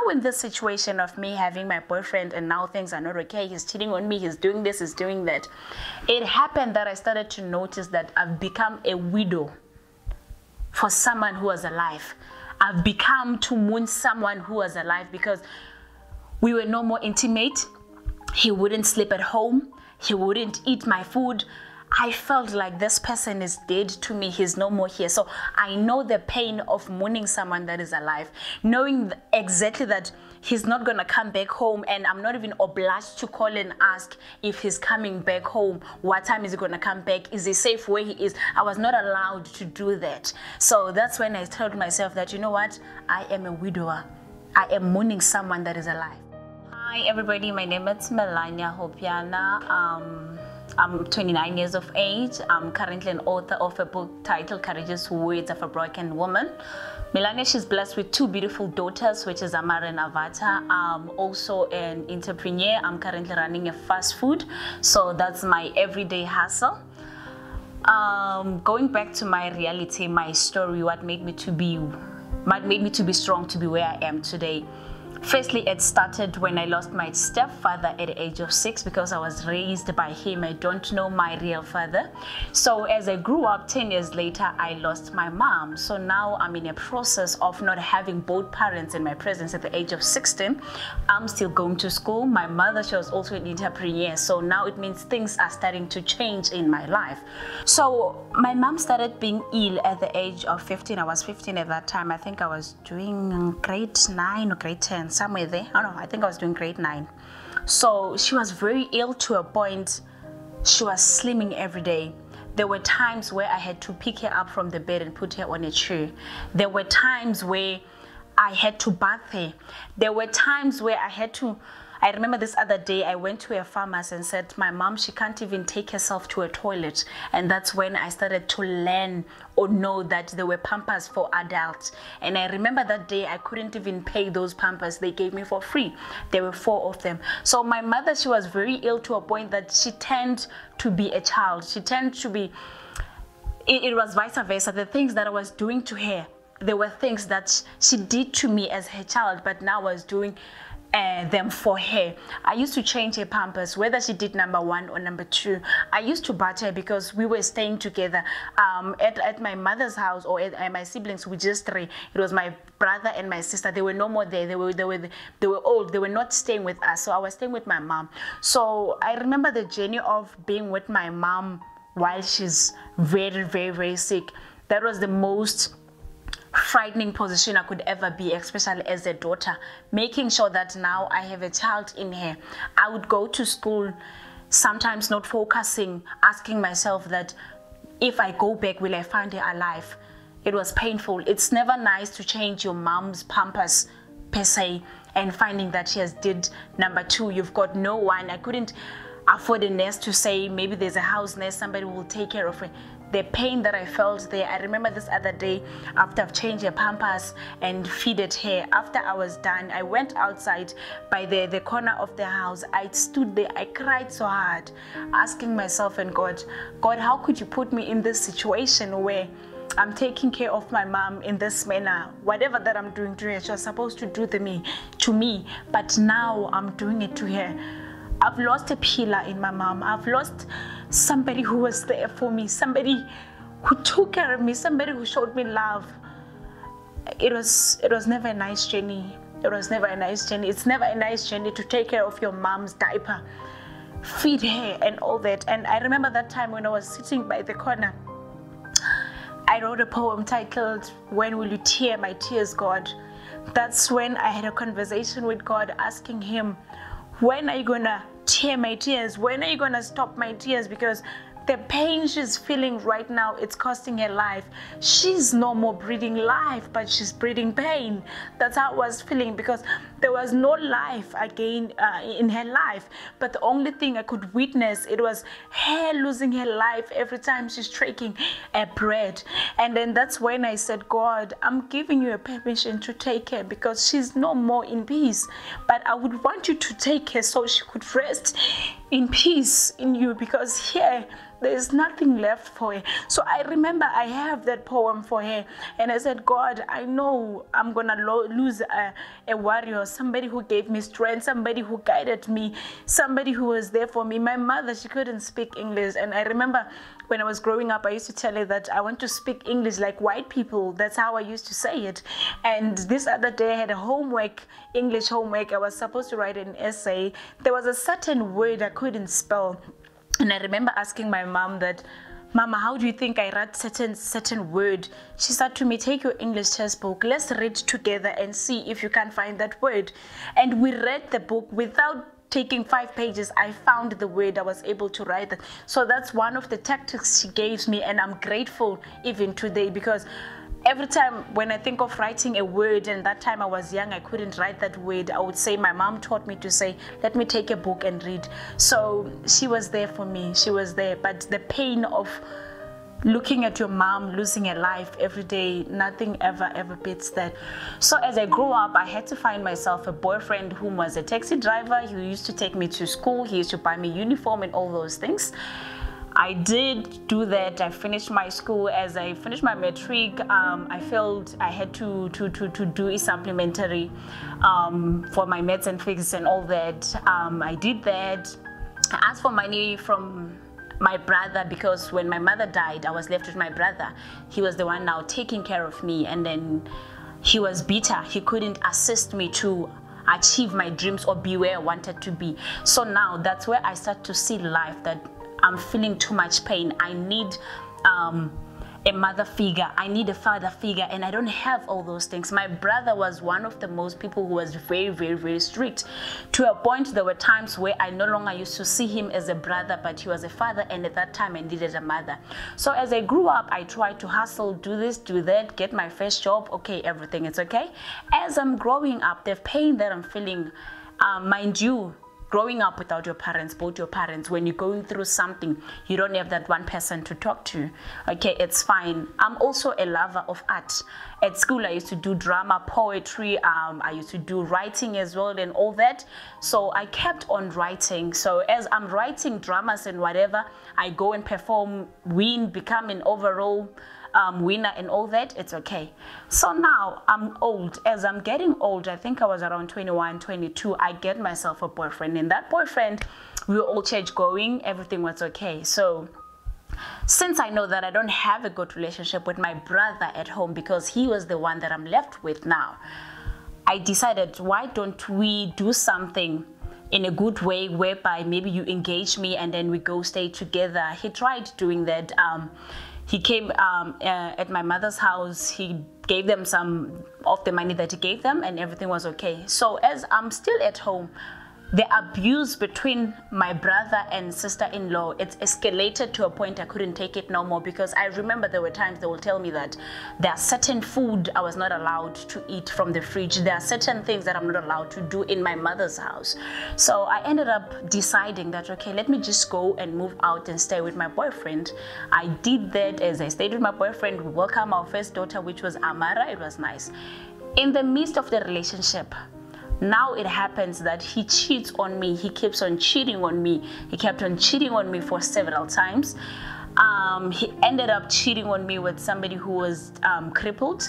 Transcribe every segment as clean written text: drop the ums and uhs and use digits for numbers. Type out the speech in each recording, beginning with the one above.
in this situation of me having my boyfriend and now things are not okay, he's cheating on me, he's doing this, he's doing that, it happened that I started to notice that I've become a widow for someone who was alive. I've become to mourn someone who was alive because we were no more intimate. He wouldn't sleep at home. He wouldn't eat my food. I felt like this person is dead to me. He's no more here. So I know the pain of mourning someone that is alive, knowing exactly that he's not going to come back home, and I'm not even obliged to call and ask if he's coming back home. What time is he going to come back? Is he safe where he is? I was not allowed to do that. So that's when I told myself that, you know what? I am a widower. I am mourning someone that is alive. Hi everybody, my name is Milania Honbyana. I'm 29 years of age. I'm currently an author of a book titled Courageous Words of a Broken Woman. Milania, she's blessed with 2 beautiful daughters, which is Amara and Avata. I'm also an entrepreneur. I'm currently running a fast food. So that's my everyday hustle. Going back to my reality, my story, what made me to be strong to be where I am today. Firstly, it started when I lost my stepfather at the age of 6 because I was raised by him. I don't know my real father. So as I grew up, 10 years later, I lost my mom. So now I'm in a process of not having both parents in my presence at the age of 16. I'm still going to school. My mother, she was also an entrepreneur. So now it means things are starting to change in my life. So my mom started being ill at the age of 15. I was 15 at that time. I think I was doing grade 9 or grade 10. Somewhere there. I don't know, I think I was doing grade 9. So she was very ill to a point she was slimming every day. There were times where I had to pick her up from the bed and put her on a chair. There were times where I had to bath her. There were times where I remember this other day, I went to a pharmacy and said, my mom, she can't even take herself to a toilet. And that's when I started to learn or know that there were Pampers for adults. And I remember that day, I couldn't even pay those Pampers they gave me for free. There were 4 of them. So my mother, she was very ill to a point that she tended to be a child. She tended to be, it was vice versa. The things that I was doing to her, there were things that she did to me as her child, but now I was doing them for her. I used to change her Pampers, whether she did number 1 or number 2. I used to bath her because we were staying together at my mother's house, or at my siblings. We just 3. It was my brother and my sister. They were no more there. They were old. They were not staying with us. So I was staying with my mom. So I remember the journey of being with my mom while she's very, very, very sick. That was the most frightening position I could ever be, especially as a daughter, making sure that now I have a child in her. I would go to school, sometimes not focusing, asking myself that if I go back, will I find her alive? It was painful. It's never nice to change your mom's Pampers per se and finding that she has did number 2. You've got no one. I couldn't afford a nurse to say maybe there's a house nurse, somebody will take care of her. The pain that I felt there, I remember this other day after I've changed her Pampers and feeded her. After I was done, I went outside by the corner of the house. I stood there, I cried so hard, asking myself and God, how could you put me in this situation where I'm taking care of my mom in this manner? Whatever that I'm doing to her, she was supposed to do to me, but now I'm doing it to her. I've lost a pillar in my mom. I've lost somebody who was there for me, somebody who took care of me, somebody who showed me love. It was never a nice journey. It was never a nice journey. It's never a nice journey to take care of your mom's diaper, feed her and all that. And I remember that time when I was sitting by the corner, I wrote a poem titled, When Will You Tear My Tears, God? That's when I had a conversation with God, asking him, when are you gonna tear my tears? When are you gonna stop my tears? Because the pain she's feeling right now, it's costing her life. She's no more breathing life, but she's breathing pain. That's how I was feeling, because there was no life again in her life. But the only thing I could witness, it was her losing her life every time she's taking a breath. And then that's when I said, God, I'm giving you a permission to take her, because she's no more in peace. But I would want you to take her so she could rest in peace in you, because here there's nothing left for her. So I remember I have that poem for her, and I said, God, I know I'm gonna lose a warrior, somebody who gave me strength, somebody who guided me, somebody who was there for me. My mother, she couldn't speak English, and I remember when I was growing up, I used to tell her that I want to speak English like white people. That's how I used to say it. And this other day I had a homework, English homework. I was supposed to write an essay. There was a certain word I couldn't spell. And I remember asking my mom that, Mama, how do you think I write certain word? She said to me, take your English textbook, let's read together and see if you can find that word. And we read the book without taking 5 pages. I found the word. I was able to write it. So that's one of the tactics she gave me, and I'm grateful even today, because every time when I think of writing a word, and that time I was young, I couldn't write that word, I would say, my mom taught me to say, let me take a book and read. So she was there for me. She was there. But the pain of looking at your mom losing a life every day, nothing ever beats that. So as I grew up, I had to find myself a boyfriend who was a taxi driver. He used to take me to school. He used to buy me uniform and all those things. I did do that. I finished my school. As I finished my matric, I felt I had to do a supplementary for my maths and physics and all that. I did that. I asked for money from my brother, because when my mother died, I was left with my brother. He was the one now taking care of me, and then he was bitter. He couldn't assist me to achieve my dreams or be where I wanted to be. So now that's where I start to see life, that I'm feeling too much pain. I need a mother figure, I need a father figure, and I don't have all those things. My brother was one of the most people who was very strict, to a point there were times where I no longer used to see him as a brother, but he was a father, and at that time I needed a mother. So as I grew up, I tried to hustle, do this, do that, get my first job. Okay, everything is okay. As I'm growing up, the pain that I'm feeling, mind you, growing up without your parents, both your parents, when you're going through something, you don't have that one person to talk to. Okay, it's fine. I'm also a lover of art. At school, I used to do drama, poetry. I used to do writing as well and all that. So I kept on writing. So as I'm writing dramas and whatever, I go and perform, win, become an overall winner and all that, it's okay. So now I'm old. As I'm getting old, I think I was around 21, 22, I get myself a boyfriend. And that boyfriend, we were all church going, everything was okay. So since I know that I don't have a good relationship with my brother at home, because he was the one that I'm left with now, I decided, why don't we do something in a good way, whereby maybe you engage me and then we go stay together. He tried doing that. He came at my mother's house. He gave them some of the money that he gave them, and everything was okay. So as I'm still at home, the abuse between my brother and sister-in-law, it's escalated to a point I couldn't take it no more, because I remember there were times they will tell me that there are certain food I was not allowed to eat from the fridge. There are certain things that I'm not allowed to do in my mother's house. So I ended up deciding that, okay, let me just go and move out and stay with my boyfriend. I did that. As I stayed with my boyfriend, we welcomed our first daughter, which was Amara. It was nice. In the midst of the relationship, now it happens that he cheats on me. He keeps on cheating on me. He kept on cheating on me for several times. He ended up cheating on me with somebody who was crippled,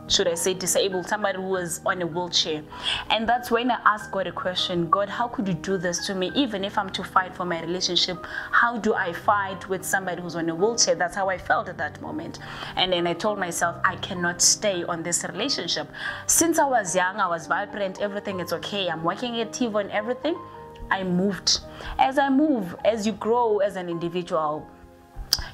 should I say disabled, somebody who was on a wheelchair. And that's when I asked God a question: God, how could you do this to me? Even if I'm to fight for my relationship, how do I fight with somebody who's on a wheelchair? That's how I felt at that moment. And then I told myself, I cannot stay on this relationship. Since I was young, I was vibrant, everything is okay. I'm working at TV and everything. I moved. As I move, as you grow as an individual,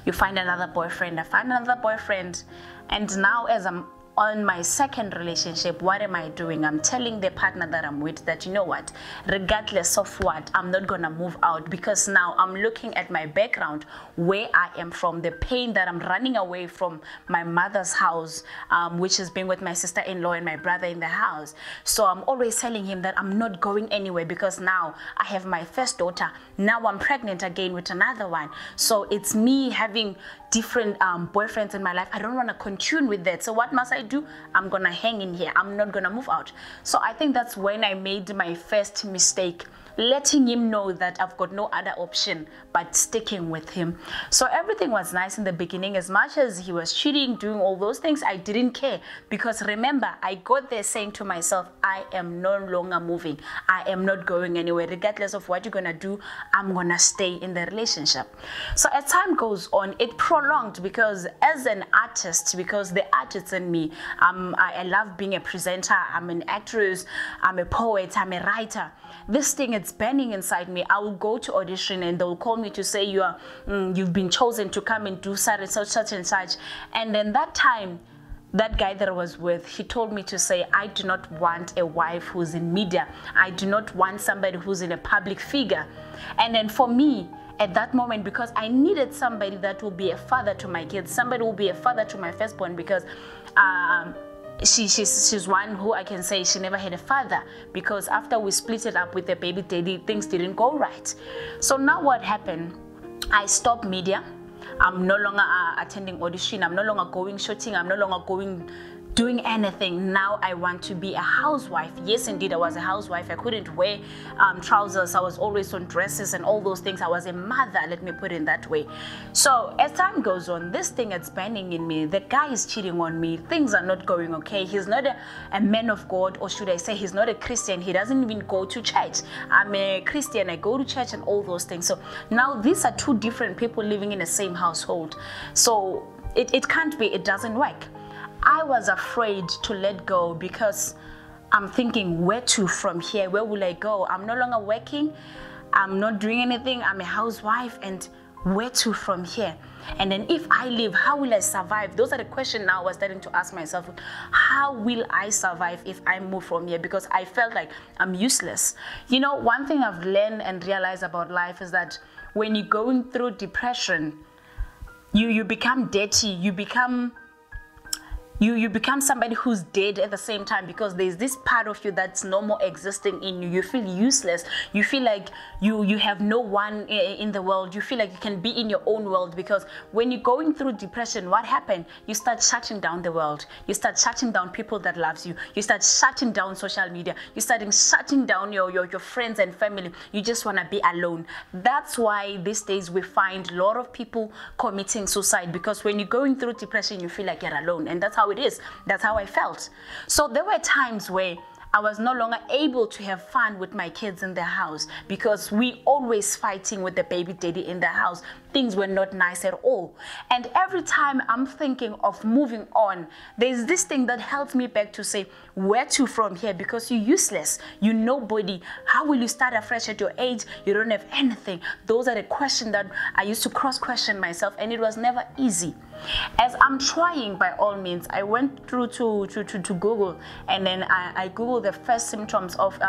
you find another boyfriend. I find another boyfriend. And now as I'm on my second relationship, what am I doing? I'm telling the partner that I'm with that, you know what, regardless of what, I'm not gonna move out, because now I'm looking at my background, where I am from, the pain that I'm running away from my mother's house, which is being with my sister-in-law and my brother in the house. So I'm always telling him that I'm not going anywhere, because now I have my first daughter. Now I'm pregnant again with another one. So it's me having different boyfriends in my life. I don't want to continue with that. So what must I do? I'm gonna hang in here. I'm not gonna move out. So I think that's when I made my first mistake letting him know that I've got no other option but sticking with him. So everything was nice in the beginning. As much as he was cheating, doing all those things, I didn't care, because remember, I got there saying to myself, I am no longer moving. I am not going anywhere. Regardless of what you're gonna do, I'm gonna stay in the relationship. So as time goes on, it prolonged, because as an artist, because the artist in me, I love being a presenter, I'm an actress, I'm a poet, I'm a writer. This thing, it's burning inside me. I will go to audition and they'll call me to say you've been chosen to come and do such and such. And then that time, that guy that I was with, he told me to say, I do not want a wife who's in media. I do not want somebody who's in a public figure. And then for me, at that moment, because I needed somebody that will be a father to my kids, somebody will be a father to my firstborn, because she's one who I can say she never had a father, because after we split it up with the baby daddy, things didn't go right. So now what happened? I stopped media. I'm no longer attending audition. I'm no longer going shooting. I'm no longer doing anything. Now I want to be a housewife. Yes, indeed, I was a housewife. I couldn't wear trousers. I was always on dresses and all those things. I was a mother, let me put it that way. So as time goes on, this thing is burning in me. The guy is cheating on me. Things are not going okay. He's not a man of God, or should I say he's not a Christian. He doesn't even go to church. I'm a Christian. I go to church and all those things. So now these are two different people living in the same household. So it can't be. It doesn't work. I was afraid to let go, because I'm thinking, where to from here? Where will I go? I'm no longer working. I'm not doing anything. I'm a housewife, and where to from here? And then if I leave, how will I survive? Those are the questions now I was starting to ask myself. How will I survive if I move from here? Because I felt like I'm useless. You know, one thing I've learned and realized about life is that when you're going through depression, you become dirty. You become somebody who's dead at the same time, because there's this part of you that's no more existing in you. You feel useless. You feel like you have no one in the world. You feel like you can be in your own world, because when you're going through depression, what happened? You start shutting down the world. You start shutting down people that loves you. You start shutting down social media. You start shutting down your friends and family. You just want to be alone. That's why these days we find a lot of people committing suicide, because when you're going through depression, you feel like you're alone, and that's how it is. That's how I felt. So there were times where I was no longer able to have fun with my kids in the house, because we always fighting with the baby daddy in the house. Things were not nice at all. And every time I'm thinking of moving on, there's this thing that helps me back to say, where to from here? Because you're useless. You're nobody. How will you start afresh at your age? You don't have anything. Those are the questions that I used to cross-question myself, and it was never easy. As I'm trying, by all means, I went through to Google, and then I Googled the first symptoms of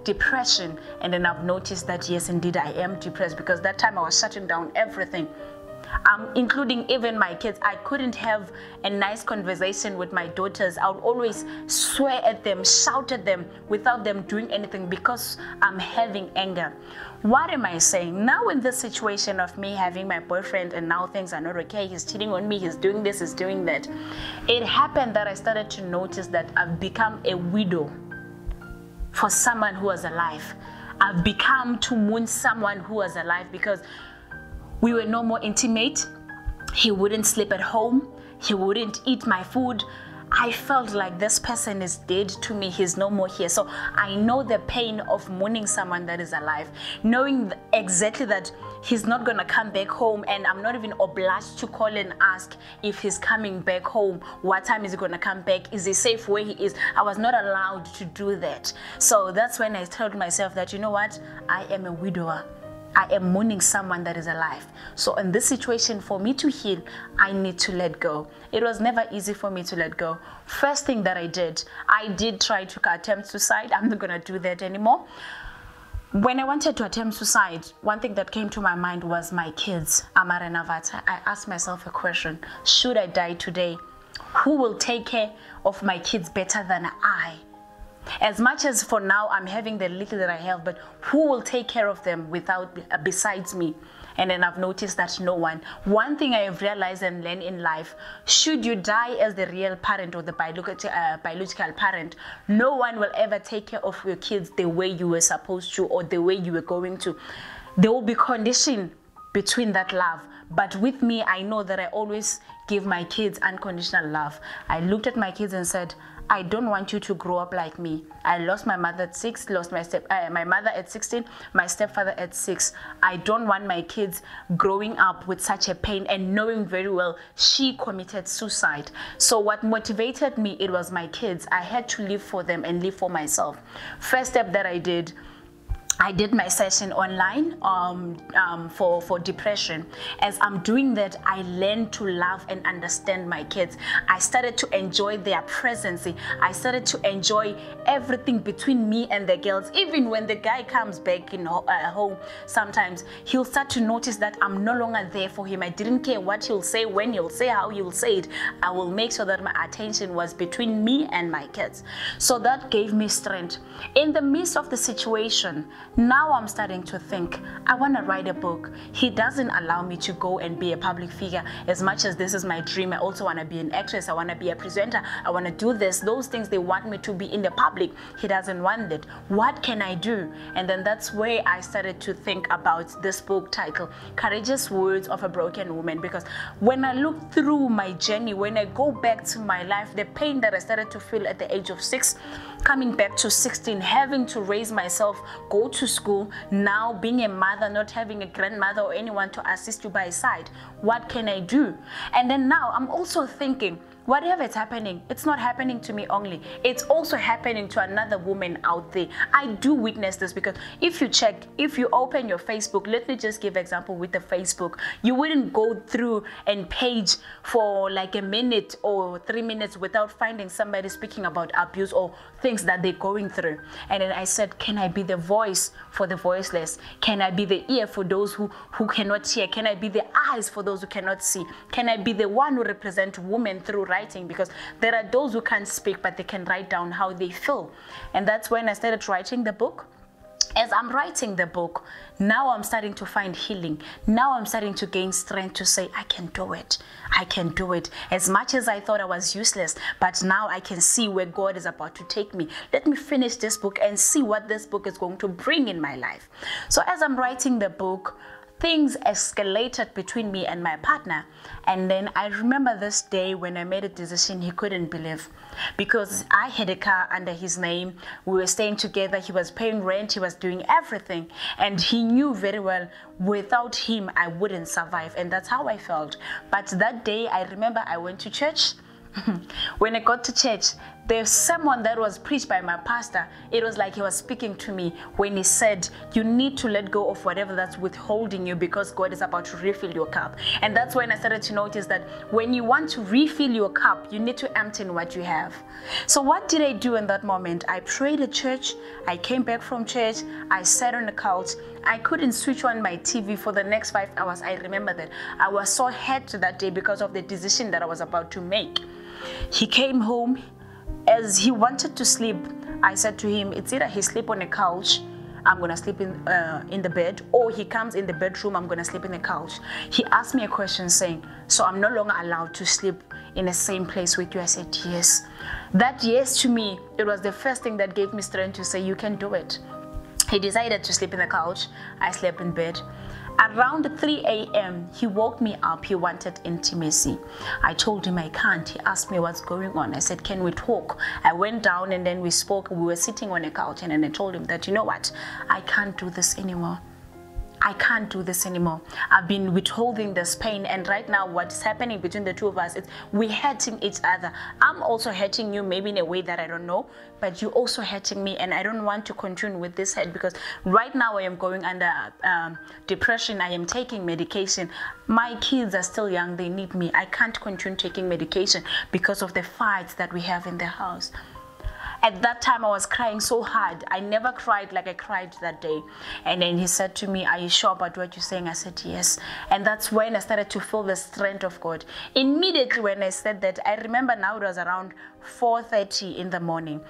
depression, and then I've noticed that yes, indeed, I am depressed, because that time I was shutting down everything, including even my kids. I couldn't have a nice conversation with my daughters. I would always swear at them, shout at them without them doing anything, because I'm having anger. What am I saying? Now in this situation of me having my boyfriend and now things are not okay, he's cheating on me, he's doing this, he's doing that, it happened that I started to notice that I've become a widow for someone who was alive. I've become to mourn someone who was alive, because we were no more intimate. He wouldn't sleep at home. He wouldn't eat my food. I felt like this person is dead to me. He's no more here. So I know the pain of mourning someone that is alive, knowing exactly that he's not going to come back home, and I'm not even obliged to call and ask if he's coming back home. What time is he going to come back? Is he safe where he is? I was not allowed to do that. So that's when I told myself that, you know what? I am a widower. I am mourning someone that is alive. So in this situation, for me to heal, I need to let go. It was never easy for me to let go. First thing that I did try to attempt suicide. I'm not going to do that anymore. When I wanted to attempt suicide, one thing that came to my mind was my kids, Amar and Avata. I asked myself a question: should I die today? Who will take care of my kids better than I? As much as for now I'm having the little that I have, but who will take care of them besides me? And then I've noticed that no one. One thing I have realized and learned in life, should you die as the real parent or the biological parent, no one will ever take care of your kids the way you were supposed to or the way you were going to. There will be condition between that love. But with me, I know that I always give my kids unconditional love. I looked at my kids and said, I don't want you to grow up like me. I lost my mother at 6, lost my mother at 16, my stepfather at 6. I don't want my kids growing up with such a pain and knowing very well she committed suicide. So what motivated me, it was my kids. I had to live for them and live for myself. First step that I did my session online for depression. As I'm doing that, I learned to love and understand my kids. I started to enjoy their presence. I started to enjoy everything between me and the girls. Even when the guy comes back in home, sometimes he'll start to notice that I'm no longer there for him. I didn't care what he'll say, when he'll say, how he'll say it. I will make sure that my attention was between me and my kids. So that gave me strength. In the midst of the situation, now I'm starting to think, I want to write a book. He doesn't allow me to go and be a public figure. As much as this is my dream, I also want to be an actress. I want to be a presenter. I want to do this. Those things they want me to be in the public. He doesn't want it. What can I do? And then that's where I started to think about this book title, Courageous Words of a Broken Woman. Because when I look through my journey, when I go back to my life, the pain that I started to feel at the age of 6, coming back to 16, having to raise myself, go to school, now being a mother, not having a grandmother or anyone to assist you by your side. What can I do? And then now I'm also thinking, whatever is happening, it's not happening to me only. It's also happening to another woman out there. I do witness this because if you open your Facebook, let me just give example with the Facebook, you wouldn't go through and page for like a minute or 3 minutes without finding somebody speaking about abuse or things that they're going through. And then I said, can I be the voice for the voiceless? Can I be the ear for those who cannot hear? Can I be the eyes for those who cannot see? Can I be the one who represents women through writing? Because there are those who can't speak, but they can write down how they feel. And that's when I started writing the book. As I'm writing the book, now I'm starting to find healing. Now I'm starting to gain strength to say, I can do it. I can do it. As much as I thought I was useless, but now I can see where God is about to take me. Let me finish this book and see what this book is going to bring in my life. So as I'm writing the book, things escalated between me and my partner. And then I remember this day when I made a decision he couldn't believe, because I had a car under his name. We were staying together. He was paying rent. He was doing everything. And he knew very well without him, I wouldn't survive. And that's how I felt. But that day, I remember I went to church. When I got to church, there's someone that was preached by my pastor. It was like he was speaking to me when he said, you need to let go of whatever that's withholding you because God is about to refill your cup. And that's when I started to notice that when you want to refill your cup, you need to empty what you have. So what did I do in that moment? I prayed at church. I came back from church. I sat on the couch. I couldn't switch on my TV for the next 5 hours. I remember that. I was so hurt that day because of the decision that I was about to make. He came home. As he wanted to sleep, I said to him, it's either he sleep on the couch, I'm going to sleep in the bed, or he comes in the bedroom, I'm going to sleep in the couch. He asked me a question saying, so I'm no longer allowed to sleep in the same place with you? I said, yes. That yes to me, it was the first thing that gave me strength to say, you can do it. He decided to sleep in the couch. I slept in bed. Around 3 a.m., he woke me up. He wanted intimacy. I told him I can't. He asked me what's going on. I said, can we talk? I went down and then we spoke. We were sitting on a couch and then I told him that, you know what? I can't do this anymore. I can't do this anymore. I've been withholding this pain, and right now what's happening between the two of us is we're hurting each other. I'm also hurting you, maybe in a way that I don't know, but you're also hurting me, and I don't want to continue with this hurt because right now I am going under depression. I am taking medication. My kids are still young. They need me. I can't continue taking medication because of the fights that we have in the house. At that time, I was crying so hard. I never cried like I cried that day. And then he said to me, are you sure about what you're saying? I said, yes. And that's when I started to feel the strength of God. Immediately when I said that, I remember now it was around 4:30 in the morning.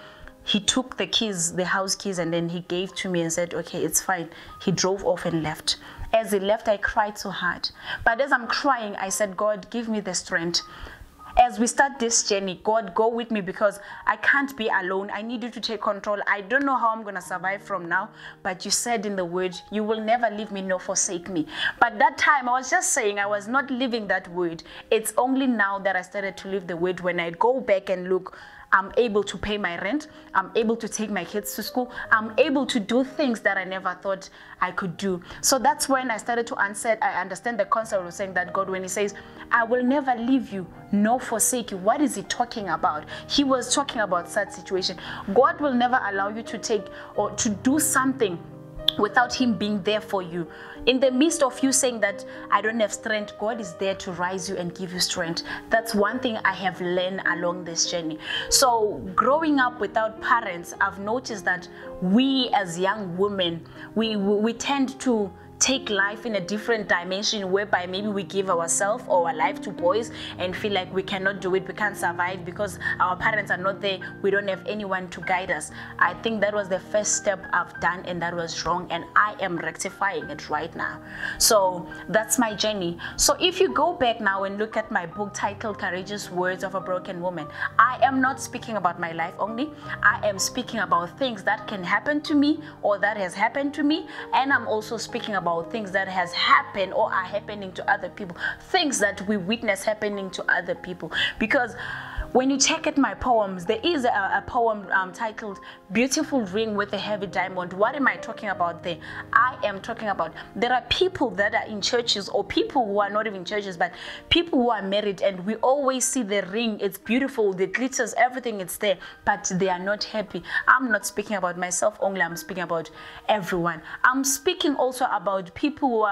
he took the keys, the house keys, and then he gave to me and said, okay, it's fine. He drove off and left. As he left, I cried so hard. But as I'm crying, I said, God, give me the strength. As we start this journey, God, go with me, because I can't be alone. I need you to take control. I don't know how I'm going to survive from now, but you said in the word, you will never leave me nor forsake me. But that time, I was just saying I was not living that word. It's only now that I started to live the word. When I go back and look, I'm able to pay my rent. I'm able to take my kids to school. I'm able to do things that I never thought I could do. So that's when I started to understand the concept of saying that God, when he says, I will never leave you nor forsake you, what is he talking about? He was talking about such situation. God will never allow you to take or to do something without him being there for you. In the midst of you saying that I don't have strength, God is there to rise you and give you strength. That's one thing I have learned along this journey. So growing up without parents, I've noticed that we as young women, we tend to take life in a different dimension, whereby maybe we give ourselves or our life to boys and feel like we cannot do it, we can't survive because our parents are not there, we don't have anyone to guide us. I think that was the first step I've done, and that was wrong, and I am rectifying it right now. So that's my journey. So if you go back now and look at my book titled Courageous Words of a Broken Woman, I am not speaking about my life only. I am speaking about things that can happen to me or that has happened to me, and I'm also speaking about things that has happened or are happening to other people, things that we witness happening to other people. Because when you check at my poems, there is a poem titled Beautiful Ring with a Heavy Diamond. What am I talking about there? I am talking about there are people that are in churches, or people who are not even churches, but people who are married, and we always see the ring. It's beautiful, the glitters, everything is there, but they are not happy. I'm not speaking about myself only. I'm speaking about everyone. I'm speaking also about people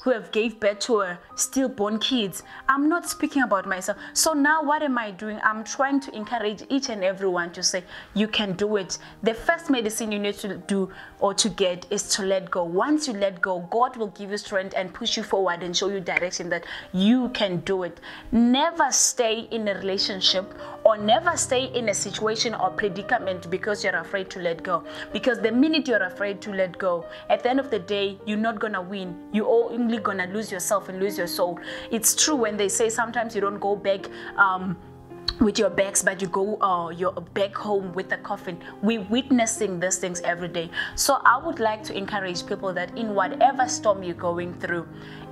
who have gave birth to stillborn kids. I'm not speaking about myself. So now what am I doing? I'm trying to encourage each and everyone to say, you can do it. The first medicine you need to do or to get is to let go. Once you let go, God will give you strength and push you forward and show you direction that you can do it. Never stay in a relationship or never stay in a situation or predicament because you're afraid to let go. Because the minute you're afraid to let go, at the end of the day, you're not gonna win. You're only gonna lose yourself and lose your soul. It's true when they say sometimes you don't go back with your bags, but you go you're back home with a coffin. We're witnessing these things every day. So I would like to encourage people that in whatever storm you're going through,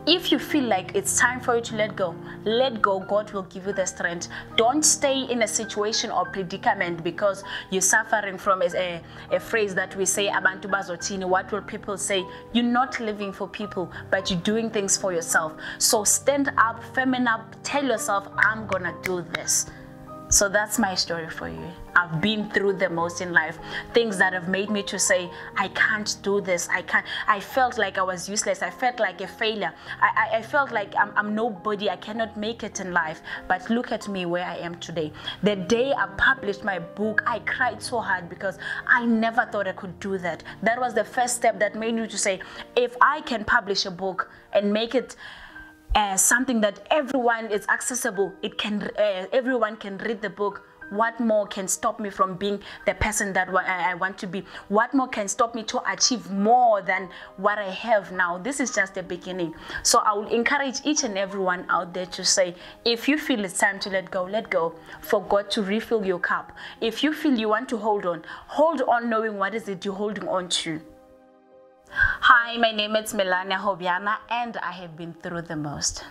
if you feel like it's time for you to let go, let go. God will give you the strength. Don't stay in a situation or predicament because you're suffering from a phrase that we say, abantu bazotini, what will people say? You're not living for people, but you're doing things for yourself. So stand up, firm up, tell yourself, I'm gonna do this. So that's my story for you. I've been through the most in life. Things that have made me to say, I can't do this. I can't. I felt like I was useless. I felt like a failure. I felt like I'm nobody. I cannot make it in life. But look at me where I am today. The day I published my book, I cried so hard because I never thought I could do that. That was the first step that made me to say, if I can publish a book and make it something that everyone is accessible, everyone can read the book, what more can stop me from being the person that I want to be? What more can stop me to achieve more than what I have now? This is just the beginning. So I will encourage each and everyone out there to say, if you feel it's time to let go for God to refill your cup. If you feel you want to hold on knowing what is it you're holding on to. Hi, my name is Milania Honbyana, and I have been through the most.